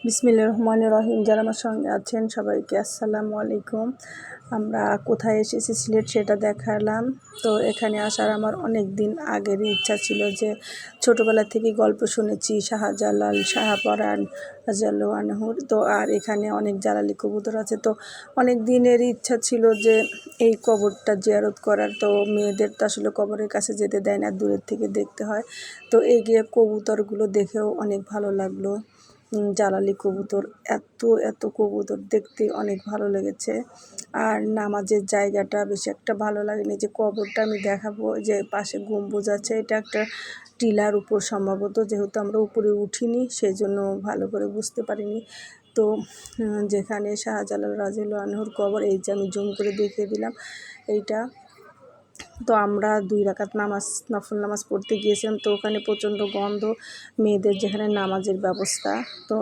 বিসমিল্লাহির রহমানির রহিম। যারা আমার সঙ্গে আছেন সবাইকে আসসালামু আলাইকুম। আমরা কোথায় এসেছি সিলেট সেটা দেখালাম। তো এখানে আসার আমার অনেক দিন আগেরই ইচ্ছা ছিল, যে ছোটোবেলা থেকেই গল্প শুনেছি শাহজালাল শাহপরাণ রাদিয়াল্লাহু আনহুর। তো আর এখানে অনেক জালালি কবুতর আছে, তো অনেক দিনেরই ইচ্ছা ছিল যে এই কবরটা জিয়ারত করার। তো মেয়েদের তো আসলে কবরের কাছে যেতে দেয় না, দূরের থেকে দেখতে হয়। তো এই গিয়ে কবুতরগুলো দেখেও অনেক ভালো লাগলো। জালালি কবুতর, এত কবুতর দেখতে অনেক ভালো লেগেছে। আর নামাজের জায়গাটা বেশি একটা ভালো লাগেনি। যে কবরটা আমি দেখাবো, যে পাশে গম্বুজ আছে, এটা একটা টিলার উপর সম্ভবত, যেহেতু আমরা উপরে উঠিনি সেই জন্য ভালো করে বুঝতে পারিনি। তো যেখানে শাহজালাল রাদিয়াল্লাহু আনহুর কবর, এই যে আমি জুম করে দেখিয়ে দিলাম এইটা। তো আমরা 2 রাকাত নামাজ, নফল নামাজ পড়তে গিয়েছিলাম। তো ওখানে প্রচণ্ড গন্ধ, মেয়েদের যেখানে নামাজের ব্যবস্থা, তো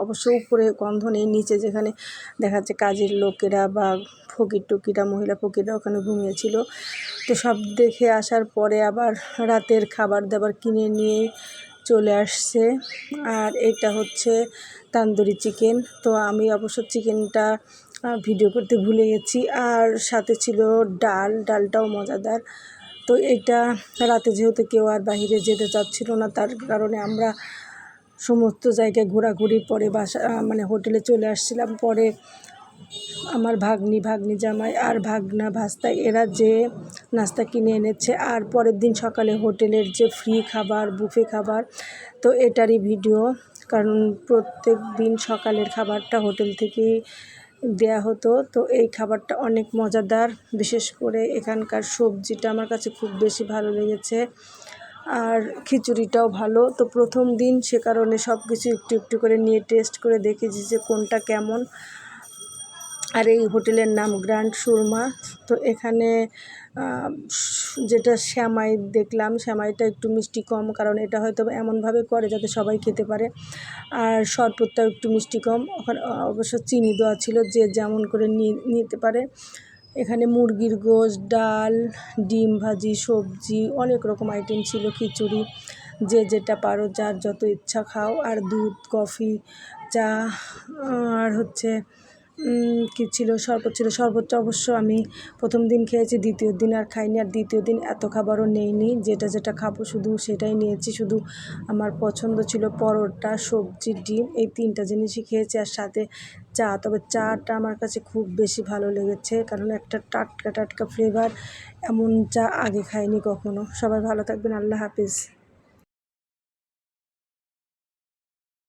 অবশ্য উপরে গন্ধ নেই, নিচে যেখানে দেখা যাচ্ছে কাজের লোকেরা বা ফকির টুকিরা, মহিলা ফকিররা ওখানে ঘুমিয়েছিল। তো সব দেখে আসার পরে আবার রাতের খাবার দাবার কিনে নিয়ে চলে আসছে। আর এটা হচ্ছে তান্দুরি চিকেন। তো আমি অবশ্য চিকেনটা ভিডিও করতে ভুলে গেছি। আর সাথে ছিল ডালটাও মজাদার। তো এটা রাতে যেহেতু কেউ আর বাহিরে যেতে চাচ্ছিল না, তার কারণে আমরা সমস্ত জায়গায় ঘোরাঘুরির পরে মানে হোটেলে চলে আসছিলাম। পরে আমার ভাগ্নি জামাই আর ভাগনা ভাস্তা এরা যে নাস্তা কিনে এনেছে, আর পরের দিন সকালে হোটেলের যে ফ্রি খাবার, বুফে খাবার, তো এটারই ভিডিও। কারণ প্রত্যেক দিন সকালের খাবারটা হোটেল থেকেই দেয়া হতো। তো এই খাবারটা অনেক মজাদার, বিশেষ করে এখানকার সবজিটা আমার কাছে খুব বেশি ভালো লেগেছে। আর খিচুড়িটাও ভালো। তো প্রথম দিন সে কারণে সব কিছু একটু করে নিয়ে টেস্ট করে দেখেছি যে কোনটা কেমন। আর এই হোটেলের নাম গ্র্যান্ড সুরমা। তো এখানে যেটা সেমাই দেখলাম, সেমাইটা একটু মিষ্টি কম, কারণ এটা হয়তো এমনভাবে করে যাতে সবাই খেতে পারে। আর শরবতটাও একটু মিষ্টি কম। ওখানে অবশ্য চিনি দেওয়া ছিল, যে যেমন করে নিতে পারে। এখানে মুরগির গোশত, ডাল, ডিম ভাজি, সবজি, অনেক রকম আইটেম ছিল, খিচুড়ি, যে যেটা পারো যার যত ইচ্ছা খাও। আর দুধ, কফি, চা, আর হচ্ছে কী ছিল, শরবত ছিল। শরবতটা অবশ্য আমি প্রথম দিন খেয়েছি, দ্বিতীয় দিন আর খাইনি। আর দ্বিতীয় দিন এত খাবারও নেইনি, যেটা খাবো শুধু সেটাই নিয়েছি। শুধু আমার পছন্দ ছিল পরোটা, সবজি, ডিম, এই 3টা জিনিসই খেয়েছি, আর সাথে চা। তবে চাটা আমার কাছে খুব বেশি ভালো লেগেছে, কারণ একটা টাটকা ফ্লেভার, এমন চা আগে খাইনি কখনো। সবাই ভালো থাকবেন, আল্লাহ হাফিজ।